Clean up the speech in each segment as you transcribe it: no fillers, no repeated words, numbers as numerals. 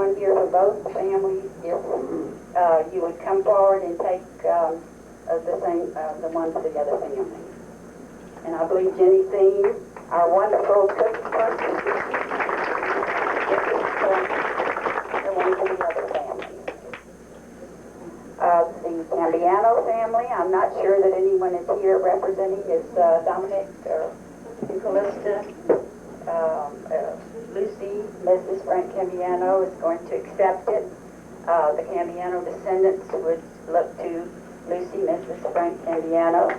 someone here for both families, if you would come forward and take the one for the other family. And I believe Jenny Thiem, our wonderful cookie person, this is the one for the other family. The Cambiano family, I'm not sure that anyone is here representing is Dominic or Callista. Lucy, Mrs. Frank Cambiano is going to accept it. The Cambiano descendants would look to Lucy, Mrs. Frank Cambiano.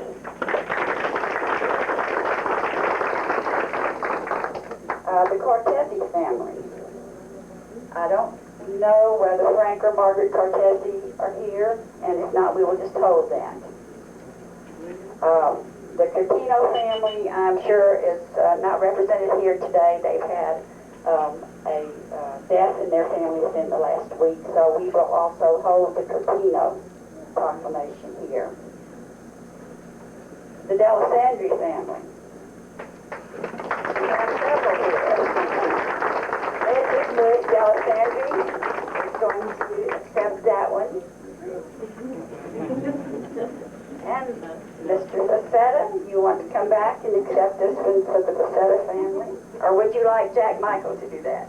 The Cortese family. I don't know whether Frank or Margaret Cortese are here, and if not, we will just hold that. The Catino family, I'm sure, is not represented here today. They've had a death in their family within the last week, so we will also hold the Catino proclamation here. The D'Alessandri family. We have several here. Mrs. Louis D'Alessandri is going to accept that one. And Mr. Facetta, you want to come back and accept this one for the Facetta family? Or would you like Jack Michael to do that?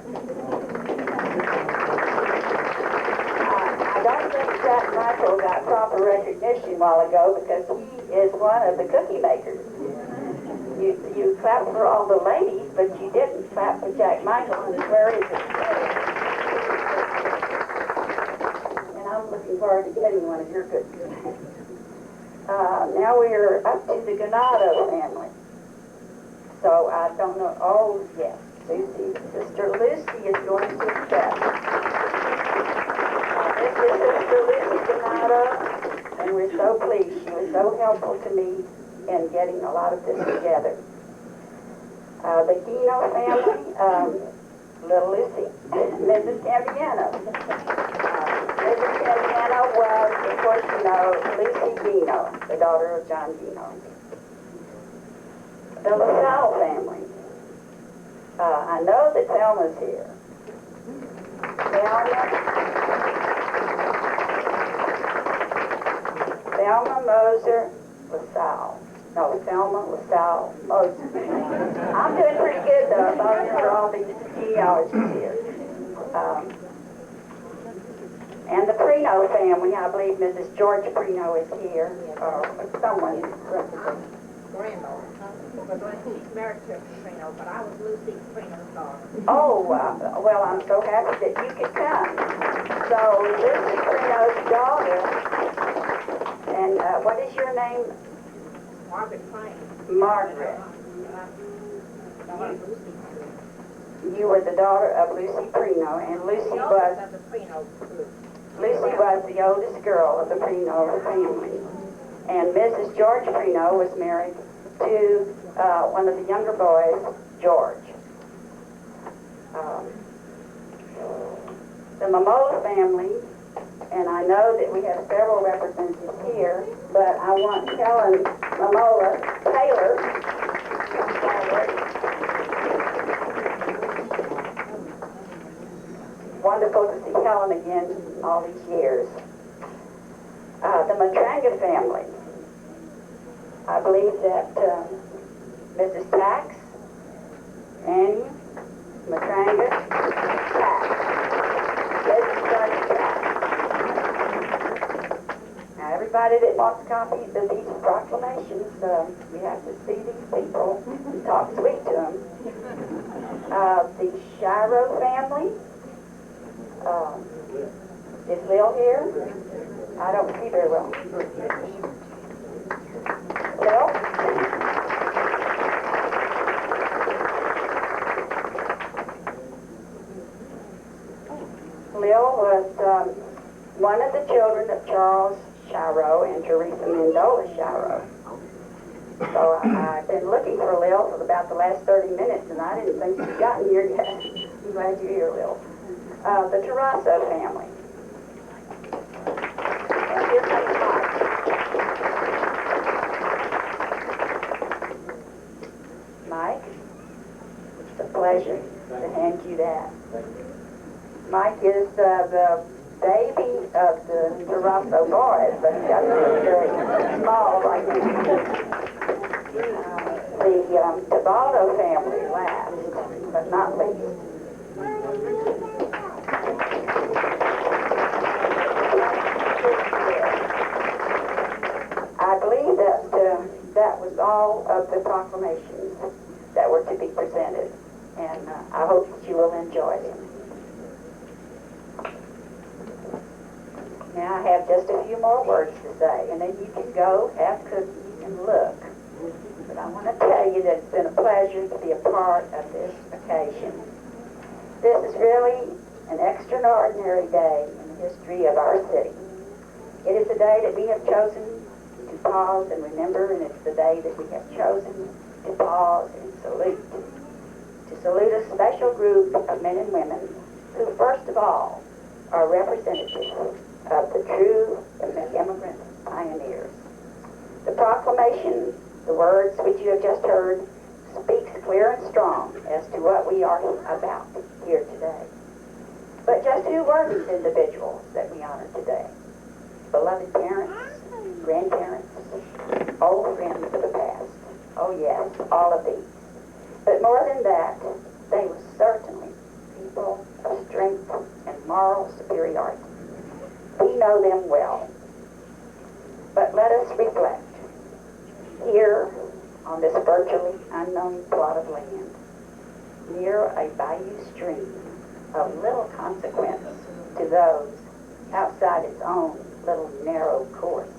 I don't think Jack Michael got proper recognition a while ago because he is one of the cookie makers. You clapped for all the ladies, but you didn't clap for Jack Michael. Where is it? And I'm looking forward to getting one of your cookies. Now we are up to the Ganado family. So I don't know. Oh, yes. Sister Lucy is going to accept. This is Sister Lucy Ganado, and we're so pleased. She was so helpful to me in getting a lot of this together. The Guino family, little Lucy, Mrs. Cambiano. Mrs. Cambiano was, of course, you know, Lucy Guino, the daughter of John Guino. The LaSalle family. I know that Thelma's here. Thelma Moser LaSalle. No, Thelma LaSalle Moser. I'm doing pretty good, though. I'm not for all these genealogies here. And the Prino family, I believe Mrs. George Prino is here, or someone representing. She's married to Prino, but I was Lucy Prino's daughter. Oh, well, I'm so happy that you could come. So, this is Prino's daughter, and what is your name? Margaret Frank. Margaret. You were the daughter of Lucy Prino, and Lucy was the oldest girl of the Prino family. And Mrs. George Prino was married to one of the younger boys, George. The Mamola family, and I know that we have several representatives here, but I want Helen Mamola Taylor. Wonderful to see Helen again all these years. The Matranga family. I believe that Mrs. Tax, Annie, Matranga, Tax. Mrs. Tax. Now everybody that wants copies of these proclamations, you have to see these people and talk sweet to them. The Shiro family. Is Lil here? I don't see very well. Lil? Lil was one of the children of Charles Shiro and Teresa Mendola Shiro. So I've been looking for Lil for about the last 30 minutes, and I didn't think she'd gotten here yet. I'm glad you're here, Lil. The Terrasso family. And here's Mike. Mike, it's a pleasure to hand you that. Mike is the baby of the Tarasso boys, but he doesn't look very small right now. The Tabaldo family last, but not least. I believe that that was all of the proclamations that were to be presented, and I hope that you will enjoy them. Now I have just a few more words to say, and then you can go, have cookies, and look. But I want to tell you that it's been a pleasure to be a part of this occasion. This is really an extraordinary day in the history of our city. It is a day that we have chosen to pause and remember, and it's the day that we have chosen to pause and salute. To salute a special group of men and women who, first of all, are representatives of the true immigrant pioneers. The proclamation, the words which you have just heard, speaks clear and strong as to what we are about here today. But just who were these individuals that we honor today? Beloved parents, grandparents, old friends of the past. Oh yes, all of these. But more than that, they were certainly people of strength and moral superiority. We know them well. But let us reflect. Here, on this virtually unknown plot of land, near a bayou stream of little consequence to those outside its own little narrow course.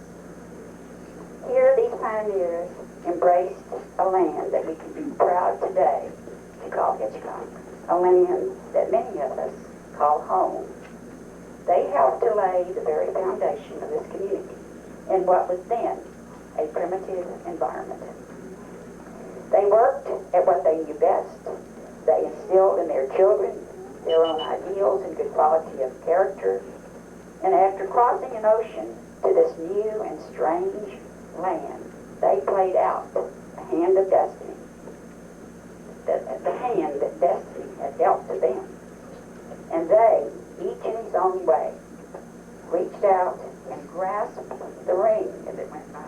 Here these pioneers embraced a land that we can be proud today to call Hitchcock, a land that many of us call home. They helped to lay the very foundation of this community in what was then a primitive environment. They worked at what they knew best. They instilled in their children their own ideals and good quality of character. And after crossing an ocean to this new and strange land, they played out the hand of destiny, the hand that destiny had dealt to them. And they, each in his own way, reached out and grasped the ring as it went by.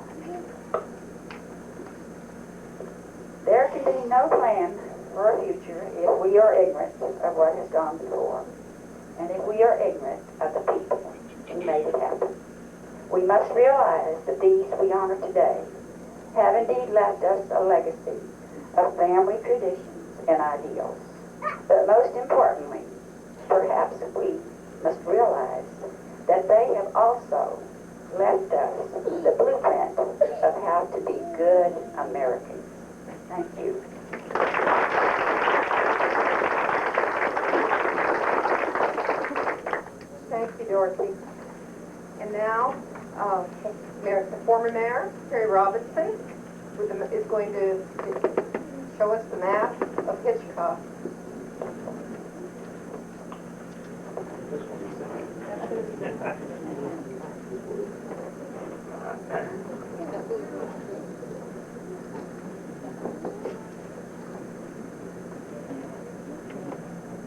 There can be no plan for a future if we are ignorant of what has gone before, and if we are ignorant of the people who made it happen. We must realize that these we honor today have indeed left us a legacy of family traditions and ideals. But most importantly, perhaps we must realize that they have also left us the blueprint of how to be good Americans. Thank you. Thank you, Dorothy. And now, the former mayor, Terry Robinson, is going to show us the map of Hitchcock.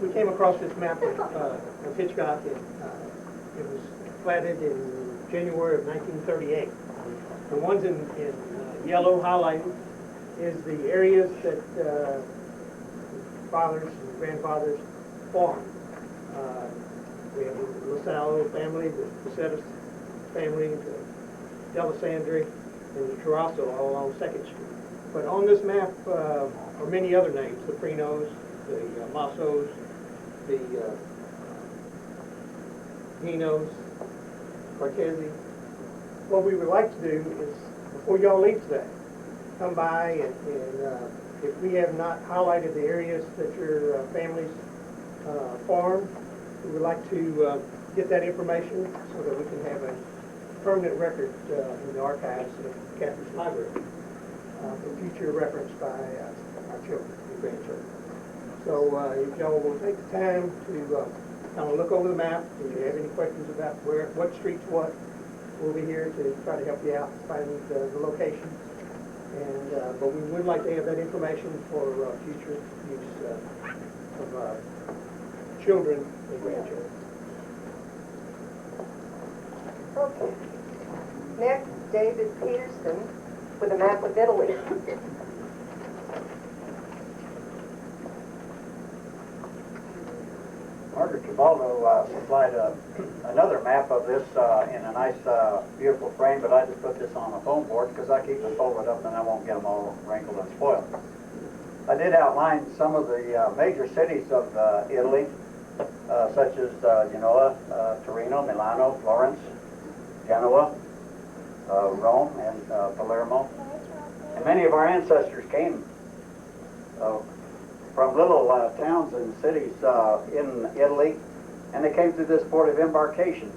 We came across this map of Hitchcock. It was platted in January of 1938. The ones in yellow highlighted is the areas that fathers and grandfathers farmed. We have the LaSalle family, the Pacetis family, the Delisandre, and the Tarasso all along 2nd Street. But on this map are many other names, the Prinos, the Massos, the Ginos, Cortese. What we would like to do is, before y'all leave today, come by and if we have not highlighted the areas that your families farm, we would like to get that information so that we can have a permanent record in the archives of Catherine's Library for future reference by our children and grandchildren. So if y'all will take the time to kind of look over the map, if you have any questions about what street's what, we'll be here to try to help you out find the location. And but we would like to have that information for future use of children and grandchildren. Okay. Next, David Peterson with a map of Italy. Margaret Gibaldo supplied another map of this in a nice, beautiful frame, but I just put this on a foam board because I keep them folded up and I won't get them all wrinkled and spoiled. I did outline some of the major cities of Italy, such as Genoa, Torino, Milano, Florence, Genoa, Rome, and Palermo. And many of our ancestors came from little towns and cities in Italy, and they came through this port of embarkation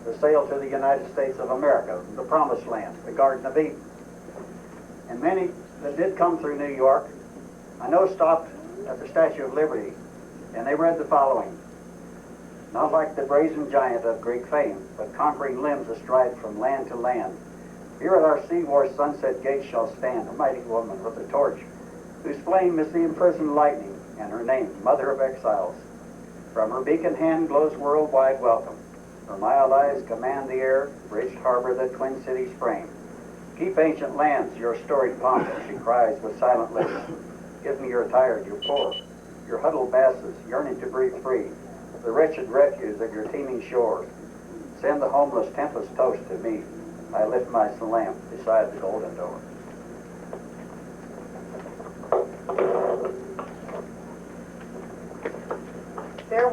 to sail to the United States of America, the Promised Land, the Garden of Eden. And many that did come through New York, I know, stopped at the Statue of Liberty, and they read the following: "Not like the brazen giant of Greek fame, but conquering limbs astride from land to land. Here at our sea-washed sunset gates shall stand a mighty woman with a torch, whose flame is the imprisoned lightning, and her name, Mother of Exiles. From her beacon hand glows worldwide welcome. Her mild eyes command the air, bridged harbor the twin cities frame. Keep ancient lands your storied pomp," she cries with silent lips. "Give me your tired, your poor, your huddled masses, yearning to breathe free, the wretched refuse of your teeming shores. Send the homeless tempest toast to me. I lift my salam beside the golden door." There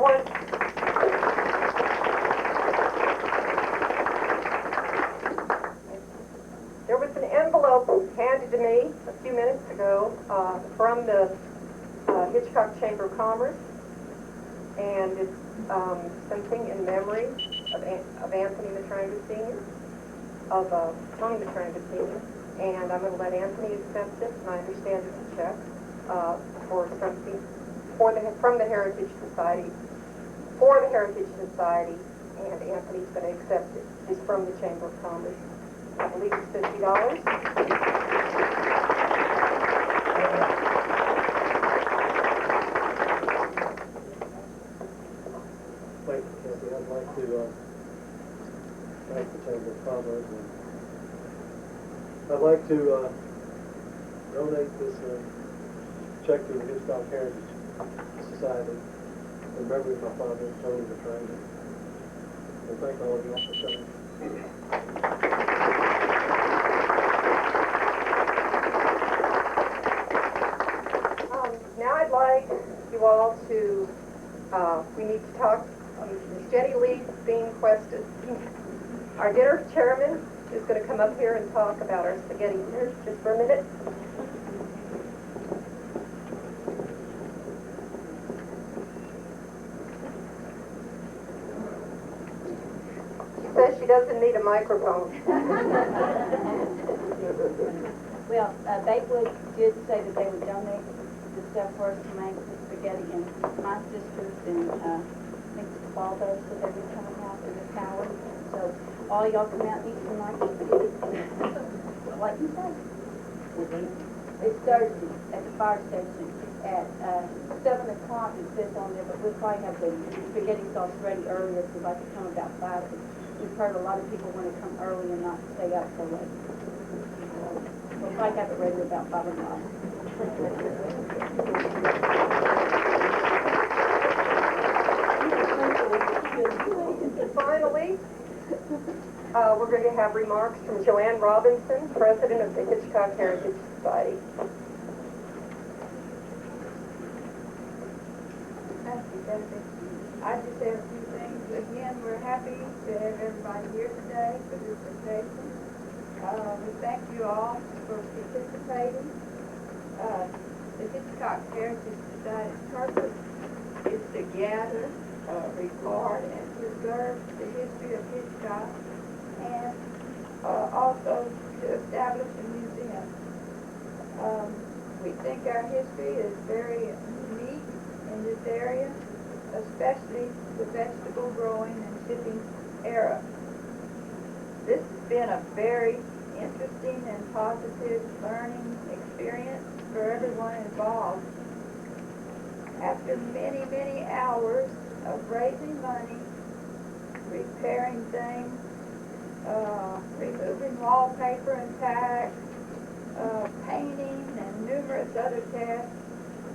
was an envelope handed to me a few minutes ago from the Hitchcock Chamber of Commerce, and it's something in memory of Anthony Matranga Sr., of Tony Matranga Sr., and I'm going to let Anthony accept it, and I understand it's a check for something from the Heritage Society, for the Heritage Society, and Anthony's going to accept it. It's from the Chamber of Commerce. I believe it's $50. Thank you, Kathy. I'd like to thank the Chamber of Commerce, and I'd like to donate this check to the Hitchcock Heritage Society in memory of my father, Tony Matranga. And thank all of you all for coming. Now I'd like you all to, we need to talk, Jenny Lee being requested. Our dinner chairman is going to come up here and talk about our spaghetti dinner just for a minute. She says she doesn't need a microphone. Well, Bakewood did say that they would donate the stuff for us to make the spaghetti, and my sisters and Mrs. Baldo said they would come out in the tower. So all y'all come out and eat some nice spaghetti. Like you said. It's Thursday at the fire station at 7 o'clock. It says on there, but we'll probably have the spaghetti sauce ready earlier if you'd like to come about 5. We've heard a lot of people want to come early and not stay up so late. We'll probably have it ready about 5 o'clock. Finally, we're going to have remarks from Joanne Robinson, President of the Hitchcock Heritage Society. Thank you, Debbie. I just have a few things. Again, we're happy to have everybody here today for this occasion. We thank you all for participating. The Hitchcock Heritage Society's purpose is to gather, record, and preserve the history of Hitchcock, and also to establish a museum. We think our history is very unique in this area, especially the vegetable growing and shipping era. This has been a very interesting and positive learning experience for everyone involved. After many, many hours raising money, repairing things, removing wallpaper and tack, painting, and numerous other tasks.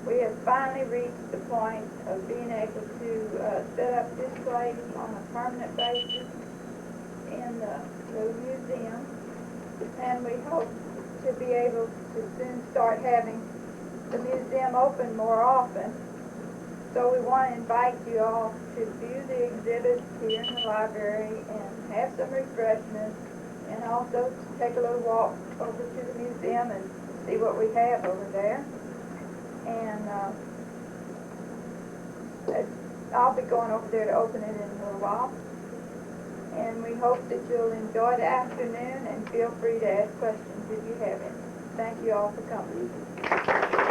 We have finally reached the point of being able to set up this place on a permanent basis in the museum, and we hope to be able to soon start having the museum open more often. So we want to invite you all to view the exhibits here in the library and have some refreshments, and also to take a little walk over to the museum and see what we have over there. And I'll be going over there to open it in a little while. And we hope that you'll enjoy the afternoon and feel free to ask questions if you have any. Thank you all for coming.